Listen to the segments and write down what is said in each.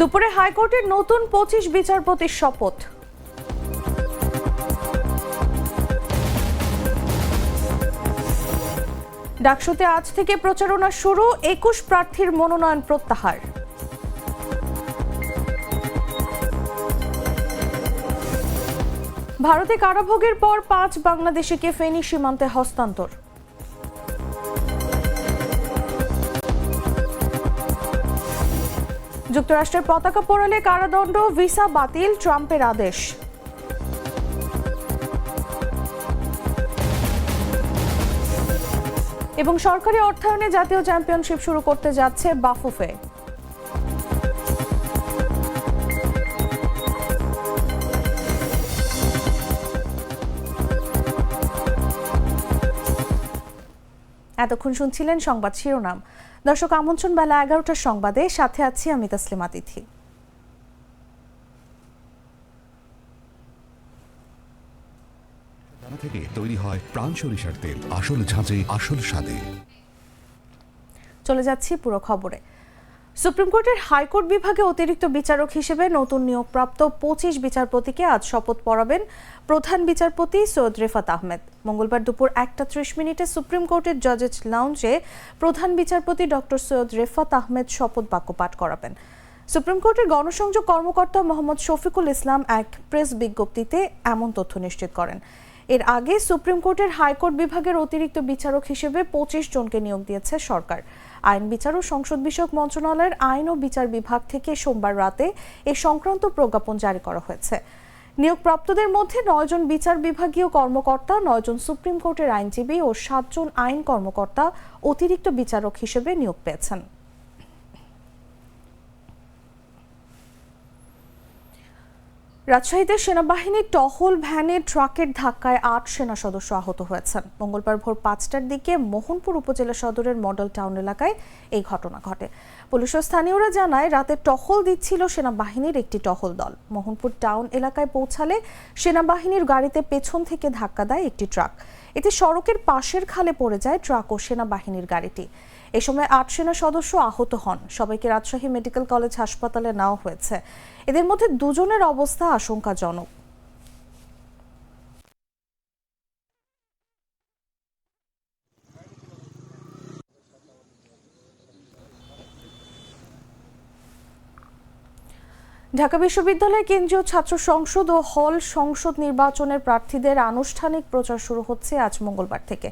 দুপুরে হাইকোর্টের নতুন 25 বিচারপতির শপথ। ডাকসুতে আজ থেকে প্রচারণা শুরু, 21 প্রার্থীর মনোনয়ন প্রত্যাহার। ভারতে কারাভোগের পর 5 বাংলাদেশিকে ফেনী সীমান্তে হস্তান্তর। যুক্তরাষ্ট্রের পতাকা পোড়ালে কারাদণ্ড, ভিসা বাতিল, ট্রাম্পের আদেশ। এবং সরকারি অর্থায়নে জাতীয় চ্যাম্পিয়নশিপ শুরু করতে যাচ্ছে বাফুফে। এতক্ষণ শুনছিলেন সংবাদ শিরোনাম। দর্শক, আমন্ত্রণ বেলা 11টার সংবাদে, সাথে আছি আমি তাসলিমা তিথি। থেকে তৈরি হয় প্রাণ সরিষার তেল, আসল ঝাঁঝে আসল স্বাদে। চলে যাচ্ছি পুরো খবরে। সুপ্রিম কোর্টের হাইকোর্ট বিভাগে অতিরিক্ত বিচারক হিসেবে নতুন নিয়োগপ্রাপ্ত 25 বিচারপতিকে আজ শপথ পড়াবেন প্রধান বিচারপতি সৈয়দ রেফাত আহমেদ। মঙ্গলবার দুপুর 1টা 30 সুপ্রিম কোর্টের জজেস লাউঞ্জে প্রধান বিচারপতি ডক্টর সৈয়দ রেফাত আহমেদ শপথ বাক্য পাঠ করাবেন। সুপ্রিম কোর্টের গণসংযোগ কর্মকর্তা মোহাম্মদ শফিকুল ইসলাম এক প্রেস বিজ্ঞপ্তিতে এমন তথ্য নিশ্চিত করেন। এর আগে সুপ্রিম কোর্টের হাইকোর্ট বিভাগের অতিরিক্ত বিচারক হিসেবে 25 জনকে নিয়োগ দিয়েছে সরকার। আইন বিচার ও সংসদ বিষয়ক মন্ত্রণালয়ের আইন ও বিচার বিভাগ থেকে সোমবার রাতে এ সংক্রান্ত প্রজ্ঞাপন জারি করা হয়েছে। নিয়োগপ্রাপ্তদের মধ্যে 9 জন বিচার বিভাগীয় কর্মকর্তা, 9 জন সুপ্রিম কোর্টের আইনজীবী ও 7 জন আইন কর্মকর্তা অতিরিক্ত বিচারক হিসেবে নিয়োগ পেয়েছেন। রাজশাহীতে সেনাবাহিনীর টহল ভ্যানে ট্রাকের ধাক্কায় 8 সেনা সদস্য আহত হয়েছেন। মঙ্গলবার ভোর 5টার দিকে মোহনপুর উপজেলা সদরের মডেল টাউন এলাকায় এই ঘটনা ঘটে। পুলিশ ও স্থানীয়রা জানায়, রাতে টহল দিচ্ছিল সেনাবাহিনীর একটি টহল দল। মোহনপুর টাউন এলাকায় পৌঁছালে সেনাবাহিনীর গাড়িতে পেছন থেকে ধাক্কা দেয় একটি ট্রাক। এতে সড়কের পাশের খালে পড়ে যায় ট্রাক ও সেনাবাহিনীর গাড়িটি। এ সময় 8 সেনা সদস্য আহত হন। সবাইকে রাজশাহী মেডিকেল কলেজ হাসপাতালে নেওয়া হয়েছে। এদের মধ্যে 2 জনের অবস্থা আশঙ্কাজনক। ঢাকা বিশ্ববিদ্যালয় কেন্দ্রীয় ছাত্র সংসদ ও হল সংসদ নির্বাচনের প্রার্থীদের আনুষ্ঠানিক প্রচার শুরু হচ্ছে আজ মঙ্গলবার থেকে।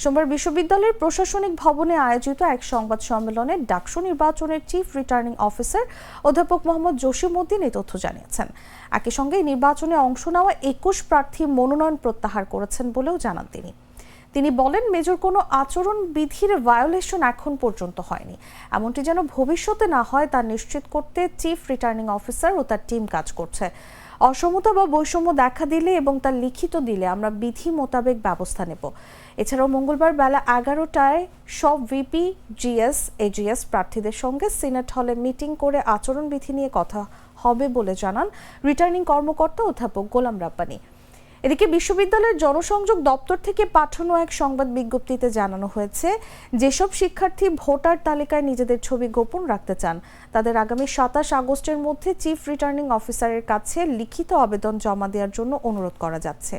সোমবার বিশ্ববিদ্যালয়ের প্রশাসনিক ভবনে আয়োজিত এক সংবাদ সম্মেলনে ডাকসু নির্বাচনের চিফ রিটার্নিং অফিসার অধ্যাপক মোহাম্মদ জসিম উদ্দিন এই তথ্য জানিয়েছেন। একই সঙ্গে নির্বাচনে অংশ নেওয়া 21 প্রার্থী মনোনয়ন প্রত্যাহার করেছেন বলেও জানান তিনি বলেন, মেজর কোনো আচরণ বিধির ভায়োলেশন এখন পর্যন্ত হয়নি। এমনটি যেন ভবিষ্যতে না হয় তা নিশ্চিত করতে চিফ রিটার্নিং অফিসার ও তার টিম কাজ করছে। অসমতা বা বৈষম্য দেখা দিলে এবং তা লিখিত দিলে আমরা বিধি মোতাবেক ব্যবস্থা নেব। এছাড়াও মঙ্গলবার বেলা 11টায় সব ভিপি, জিএস, এজিএস প্রার্থীদের সঙ্গে সিনেট হলে মিটিং করে আচরণবিধি নিয়ে কথা হবে বলে জানান রিটার্নিং কর্মকর্তা অধ্যাপক গোলাম রাব্বানী। এদিকে বিশ্ববিদ্যালয়ের জনসংযোগ দপ্তর থেকে পাঠানো এক সংবাদ বিজ্ঞপ্তিতে জানানো হয়েছে, যেসব শিক্ষার্থী ভোটার তালিকায় নিজেদের ছবি গোপন রাখতে চান তাদের আগামী 27 আগস্টের মধ্যে চিফ রিটার্নিং অফিসারের কাছে লিখিত আবেদন জমা দেওয়ার জন্য অনুরোধ করা যাচ্ছে।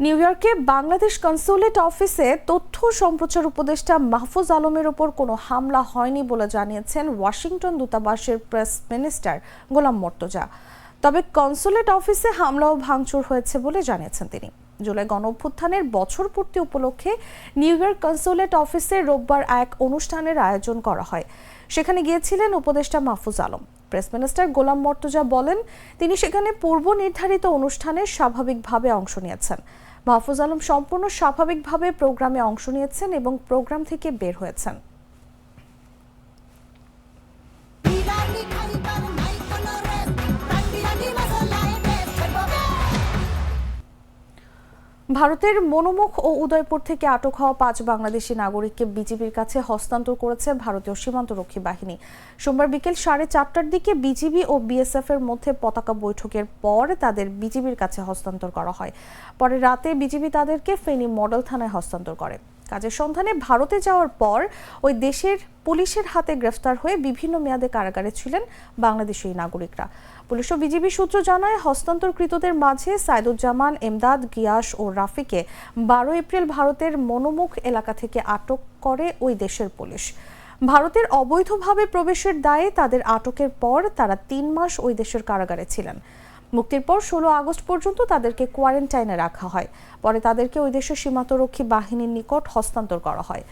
নিউ ইয়র্কে বাংলাদেশ কনসুলেট অফিসে তথ্য সম্প্রচার উপদেষ্টা মাহফুজ আলমের ওপর কোনো হামলা হয়নি বলে জানিয়েছেন ওয়াশিংটন দূতাবাসের প্রেস মিনিস্টার গোলাম মর্তজা। তবে কনসুলেট অফিসে হামলা ও ভাঙচুর হয়েছে বলে জানিয়েছেন তিনি। জুলাই গণঅভ্যুত্থানের বছর পূর্তি উপলক্ষে নিউ ইয়র্ক কনসুলেট অফিসে রোববার এক অনুষ্ঠানের আয়োজন করা হয়। সেখানে গিয়েছিলেন উপদেষ্টা মাহফুজ আলম। প্রেস মিনিস্টার গোলাম মর্তজা বলেন, তিনি সেখানে পূর্ব নির্ধারিত অনুষ্ঠানে স্বাভাবিকভাবে অংশ নিয়েছেন। মাহফুজ আলম সম্পূর্ণ স্বাভাবিকভাবে প্রোগ্রামে অংশ নিয়েছেন এবং প্রোগ্রাম থেকে বের হয়েছেন। ভারতের মনোমুখ ও উদয়পুর থেকে আটক হওয়া 5 বাংলাদেশি নাগরিককে বিজিবির কাছে হস্তান্তর করেছে ভারতীয় সীমান্তরক্ষী বাহিনী। সোমবার বিকেল 4:30টার দিকে বিজিবি ও বিএসএফ এর মধ্যে পতাকা বৈঠকের পর তাদের বিজিবির কাছে হস্তান্তর করা হয়। পরে রাতে বিজিবি তাদেরকে ফেনী মডেল থানায় হস্তান্তর করে। কাজের সন্ধানে ভারতে যাওয়ার পর ওই দেশের পুলিশের হাতে গ্রেফতার হয়ে বিভিন্ন মেয়াদে কারাগারে ছিলেন বাংলাদেশি নাগরিকরা। পুলিশ ও বিজিবি সূত্র জানায়, হস্তান্তরকৃতদের মাঝে সাইদুজ্জামান, এমদাদ, গিয়াস ও রাফিকে 12 এপ্রিল ভারতের মনোমুখ এলাকা থেকে আটক করে ওই দেশের পুলিশ। ভারতের অবৈধভাবে প্রবেশের দায়ে তাদের আটকের পর তারা 3 মাস ওই দেশের কারাগারে ছিলেন। মুক্তির পর 16 আগস্ট পর্যন্ত তাদেরকে কোয়ারেন্টাইনে রাখা হয়। পরে তাদেরকে ওই দেশের সীমান্তরক্ষী বাহিনীর নিকট হস্তান্তর করা হয়।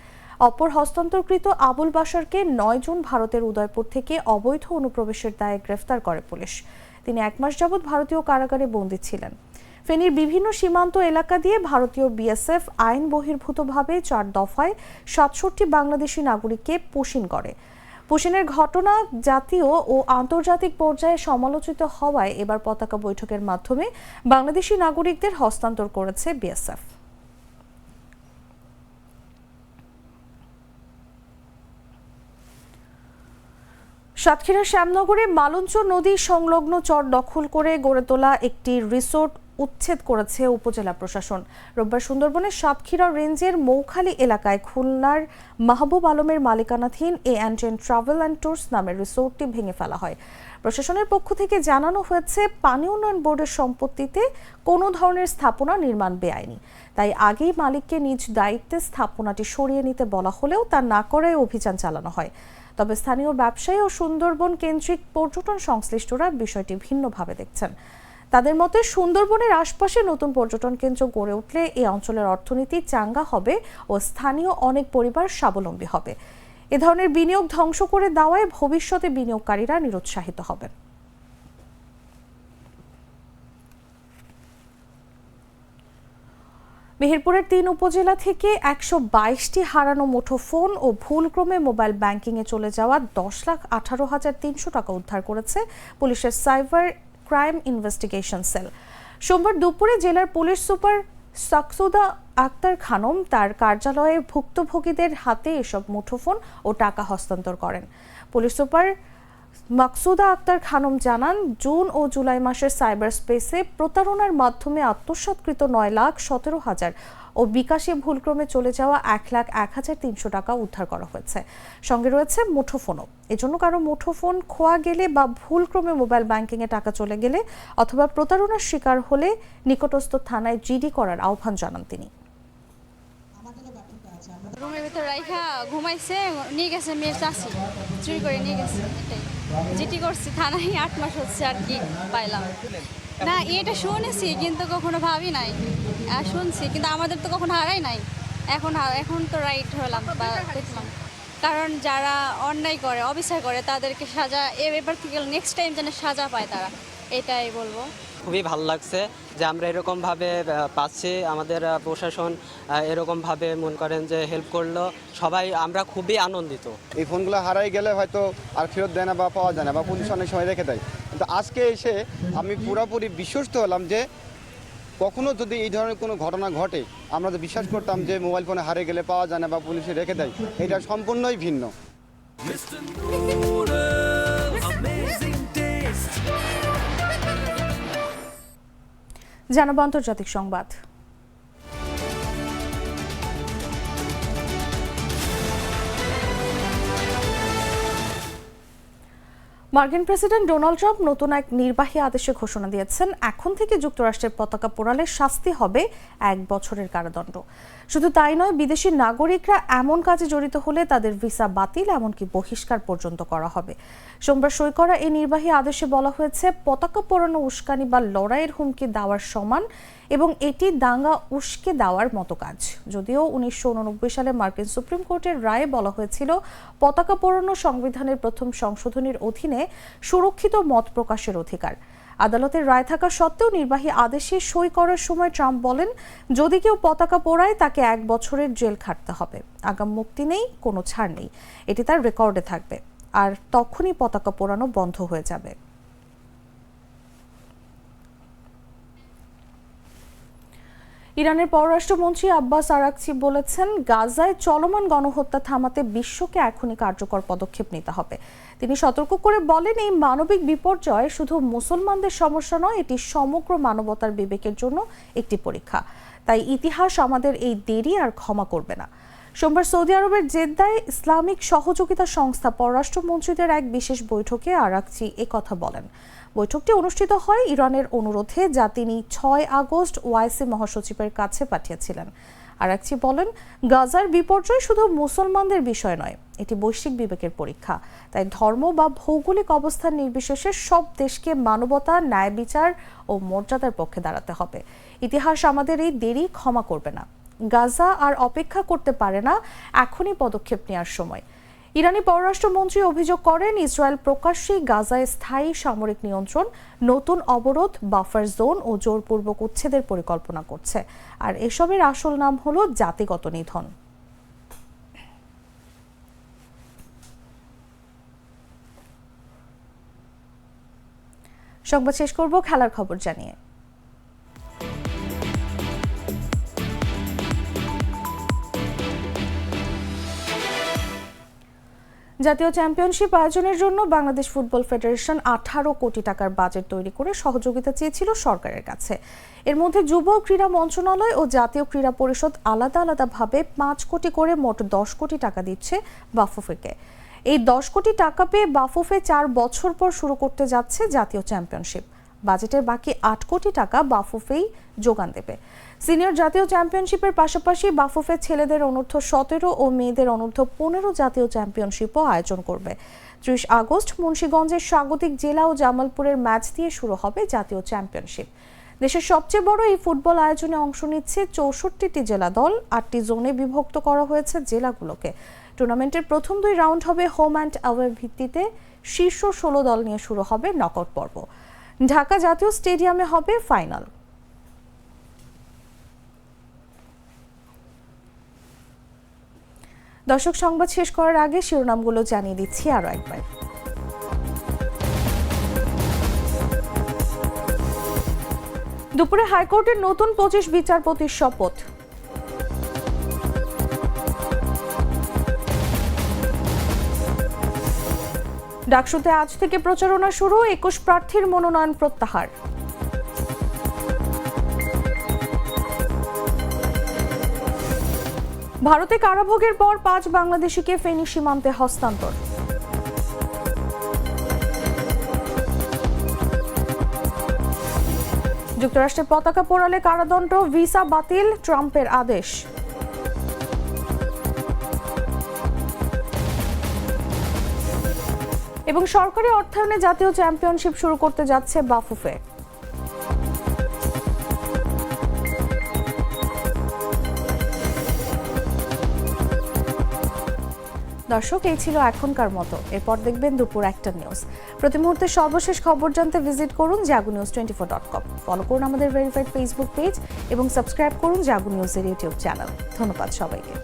অপর হস্তান্তরকৃত আবুল বাশারকে 9 জুন ভারতের উদয়পুর থেকে অবৈধ অনুপ্রবেশের দায়ে গ্রেফতার করে পুলিশ। তিনি 1 মাস যাবৎ ভারতীয় কারাগারে বন্দী ছিলেন। ফেনীর বিভিন্ন সীমান্ত এলাকা দিয়ে ভারতীয় বিএসএফ আইন বহির্ভূতভাবে 4 দফায় 67 বাংলাদেশি নাগরিককে পুশিন করে। পুশিনের ঘটনা জাতীয় ও আন্তর্জাতিক পর্যায়ে সমালোচিত হওয়ায় এবার পতাকা বৈঠকের মাধ্যমে বাংলাদেশি নাগরিকদের হস্তান্তর করেছে বিএসএফ। সাতক্ষীরা শ্যামনগরে মালঞ্চ নদী সংলগ্ন চর দখল করে গড়ে তোলা একটি রিসোর্ট উচ্ছেদ করেছে উপজেলা প্রশাসন। রোববার সুন্দরবনের সাতক্ষীরা রেঞ্জের মৌখালী এলাকায় খুলনার মাহবুব আলমের মালিকানাধীন A&N ট্রাভেল অ্যান্ড ট্যুরস নামের রিসোর্টটি ভেঙে ফেলা হয়। প্রশাসনের পক্ষ থেকে জানানো হয়েছে, পানি উন্নয়ন বোর্ডের সম্পত্তিতে কোনো ধরনের স্থাপনা নির্মাণ বেআইনি। তাই আগেই মালিককে নিজ দায়িত্বে স্থাপনাটি সরিয়ে নিতে বলা হলেও তা না করায় অভিযান চালানো হয়। তবে স্থানীয় ব্যবসায়ী ও সুন্দরবন কেন্দ্রিক পর্যটন সংশ্লিষ্টরা বিষয়টি ভিন্নভাবে দেখছেন। তাদের মতে, সুন্দরবনের আশপাশে নতুন পর্যটন কেন্দ্র গড়ে উঠলে এই অঞ্চলের অর্থনীতি চাঙ্গা হবে ও স্থানীয় অনেক পরিবার স্বাবলম্বী হবে। এ ধরনের বিনিয়োগ ধ্বংস করে দেওয়ায় ভবিষ্যতে বিনিয়োগকারীরা নিরুৎসাহিত হবেন। মেহেরপুরের 3 উপজেলা থেকে 122টি হারানো মুঠোফোন ও ভুলক্রমে মোবাইল ব্যাংকিংয়ে চলে যাওয়া 10,18,300 টাকা উদ্ধার করেছে পুলিশের সাইবার ক্রাইম ইনভেস্টিগেশন সেল। সোমবার দুপুরে জেলার পুলিশ সুপার মাকসুদা আক্তার খানম তার কার্যালয়ে ভুক্তভোগীদের হাতে এসব মুঠোফোন ও টাকা হস্তান্তর করেন। পুলিশ সুপার মাকসুদা আক্তার খানম জানান, জুন ও জুলাই মাসের সাইবার স্পেসে প্রতারণার মাধ্যমে আত্মসাৎকৃত 9,17,000 ও বিকাশে ভুলক্রমে চলে যাওয়া 1,01,300 টাকা উদ্ধার করা হয়েছে। সঙ্গে রয়েছে মুঠোফোনও। এজন্য কারো মুঠোফোন খোয়া গেলে বা ভুলক্রমে মোবাইল ব্যাংকিংয়ে টাকা চলে গেলে অথবা প্রতারণার শিকার হলে নিকটস্থ থানায় জিডি করার আহ্বান জানান তিনি। রুমের ভিতর রাইখা ঘুমাইছে, নিয়ে গেছে মেয়ের চাষি, চুরি করে নিয়ে গেছে। এটাই জিটি করছি থানায়, 8 মাস হচ্ছে আর কি পাইলাম না। এটা শুনেছি কিন্তু কখনো ভাবি নাই, শুনছি কিন্তু আমাদের তো কখনো হারাই নাই। এখন তো রাইট হলাম বা দেখলাম, কারণ যারা অন্যায় করে, অবিচার করে, তাদেরকে সাজা এবার থেকে নেক্সট টাইম যেন সাজা পায় তারা, এটাই বলবো। খুবই ভালো লাগছে যে আমরা এরকমভাবে পাচ্ছি, আমাদের প্রশাসন এরকমভাবে মনে করেন যে হেল্প করলো, সবাই আমরা খুবই আনন্দিত। এই ফোনগুলো হারাই গেলে হয়তো আর ফেরত দেয় না বা পাওয়া যায় না, বা পুলিশ অনেক সময় রেখে দেয়। কিন্তু আজকে এসে আমি পুরোপুরি বিশ্বস্ত হলাম যে কখনো যদি এই ধরনের কোনো ঘটনা ঘটে, আমরা তো বিশ্বাস করতাম যে মোবাইল ফোনে হারিয়ে গেলে পাওয়া যায় না বা পুলিশে রেখে দেয়, এটা সম্পূর্ণই ভিন্ন। জানাবো আন্তর্জাতিক সংবাদ। মার্কিন প্রেসিডেন্ট ডোনাল্ড ট্রাম্প নতুন এক নির্বাহী আদেশে ঘোষণা দিয়েছেন, এখন থেকে যুক্তরাষ্ট্রের পতাকা পোড়ালে শাস্তি হবে 1 বছরের কারাদণ্ড। শুধু তাই নয়, বিদেশি নাগরিকরা এমন কাজে জড়িত হলে তাদের ভিসা বাতিল, এমনকি বহিষ্কার পর্যন্ত করা হবে। সোমবার সই করা এই নির্বাহী আদেশে বলা হয়েছে, পতাকা পোড়ানো উস্কানি বা লড়াইয়ের হুমকি দেওয়ার সমান এবং এটি দাঙ্গা উস্কে দেওয়ার মতো কাজ। যদিও 1989 সালে মার্কিন সুপ্রিম কোর্টের রায়ে বলা হয়েছিল, পতাকা পোড়ানো সংবিধানের প্রথম সংশোধনীর অধীনে সুরক্ষিত মত প্রকাশের অধিকার। আদালতের রায় থাকা সত্ত্বেও নির্বাহী আদেশে সই করার সময় ট্রাম্প বলেন, যদি কেউ পতাকা পোড়ায় তাকে 1 বছরের জেল খাটতে হবে। আগাম মুক্তি নেই, কোনো ছাড় নেই, এটি তার রেকর্ডে থাকবে, আর তখনই পতাকা পোড়ানো বন্ধ হয়ে যাবে। ইরানের পররাষ্ট্রমন্ত্রী আব্বাস আরাকচি বলেছেন, গাজায় চলমান গণহত্যা থামাতে বিশ্বকে এখনই কার্যকর পদক্ষেপ নিতে হবে। তিনি সতর্ক করে বলেন, এই মানবিক বিপর্যয় শুধু মুসলমানদের সমস্যা নয়, এটি সমগ্র মানবতার বিবেকের জন্য একটি পরীক্ষা। তাই ইতিহাস আমাদের এই দেরি আর ক্ষমা করবে না। সোমবার সৌদি আরবের জেদ্দায় ইসলামিক সহযোগিতা সংস্থা পররাষ্ট্রমন্ত্রীদের এক বিশেষ বৈঠকে আরাকচি একথা বলেন। বৈঠকটি অনুষ্ঠিত হয় ইরানের অনুরোধে, যা তিনি 6 আগস্ট ওআইসি মহাসচিবের কাছে পাঠিয়েছিলেন। আরাকচি বলেন, গাজার বিপর্যয় শুধু মুসলমানদের বিষয় নয়, এটি বৈশ্বিক বিবেকের পরীক্ষা। তাই ধর্ম বা ভৌগোলিক অবস্থান নির্বিশেষে সব দেশকে মানবতা, ন্যায় বিচার ও মর্যাদার পক্ষে দাঁড়াতে হবে। ইতিহাস আমাদের এই দেরি ক্ষমা করবে না। গাজা আর অপেক্ষা করতে পারে না, এখনই পদক্ষেপ নেওয়ার সময়। ইরানি পররাষ্ট্রমন্ত্রী অভিযোগ করেন, ইসরায়েল প্রকাশ্যেই গাজায় স্থায়ী সামরিক নিয়ন্ত্রণ, নতুন অবরোধ, বাফার জোন ও জোরপূর্বক উচ্ছেদের পরিকল্পনা করছে। আর এসবের আসল নাম হলো জাতিগত নিধন। সংবাদ শেষ করব খেলার খবর জানিয়ে। জাতীয় চ্যাম্পিয়নশিপ আয়োজনের জন্য বাংলাদেশ ফুটবল ফেডারেশন 18 কোটি টাকার বাজেট তৈরি করে সহযোগিতা চেয়েছিল সরকারের কাছে। এর মধ্যে যুব ক্রীড়া মন্ত্রণালয় ও জাতীয় ক্রীড়া পরিষদ আলাদা আলাদাভাবে 5 কোটি করে মোট 10 কোটি টাকা দিচ্ছে বাফুফেকে। এই 10 কোটি টাকা পেয়ে বাফুফে 4 বছর পর শুরু করতে যাচ্ছে জাতীয় চ্যাম্পিয়নশিপ। বাজেটের বাকি 8 কোটি টাকা বাফুফেই যোগান দেবে। সিনিয়র জাতীয় চ্যাম্পিয়নশিপের পাশাপাশি বাফুফে ছেলেদের অনূর্ধ্ব 17 ও মেয়েদের অনূর্ধ্ব 15 জাতীয় চ্যাম্পিয়নশিপও আয়োজন করবে। 30 আগস্ট মুন্সিগঞ্জের স্বাগতিক জেলা ও জামালপুরের ম্যাচ দিয়ে শুরু হবে জাতীয় চ্যাম্পিয়নশিপ। দেশের সবচেয়ে বড় এই ফুটবল আয়োজনে অংশ নিচ্ছে 64টি জেলা দল। 8টি জোনে বিভক্ত করা হয়েছে জেলাগুলোকে। টুর্নামেন্টের প্রথম 2 রাউন্ড হবে হোম অ্যান্ড অ্যাওয়ে ভিত্তিতে। শীর্ষ 16 দল নিয়ে শুরু হবে নকআউট পর্ব। ঢাকা জাতীয় স্টেডিয়ামে হবে ফাইনাল। দর্শক, সংবাদ শেষ করার আগে শিরোনামগুলো জানিয়ে দিচ্ছি আরো একবার। দুপুরে হাইকোর্টের নতুন 25 বিচারপতির শপথ। ডাকসুতে আজ থেকে প্রচারণা শুরু, 21 প্রার্থীর মনোনয়ন প্রত্যাহার। ভারতে কারাভোগের পর 5 বাংলাদেশিকে ফেনী সীমান্তে হস্তান্তর। যুক্তরাষ্ট্রের পতাকা পোড়ালে কারাদণ্ড, ভিসা বাতিল, ট্রাম্পের আদেশ। এবং সরকারি অর্থায়নে জাতীয় চ্যাম্পিয়নশিপ শুরু করতে যাচ্ছে বাফুফে। দর্শক, এই ছিল এখনকার মতো। এরপর দেখবেন দুপুর 1টা নিউজ। প্রতি মুহূর্তে সর্বশেষ খবর জানতে ভিজিট করুন jagunews24.com। ফলো করুন আমাদের ভেরিফাইড ফেসবুক পেজ এবং সাবস্ক্রাইব করুন জাগো নিউজের ইউটিউব চ্যানেল। ধন্যবাদ সবাইকে।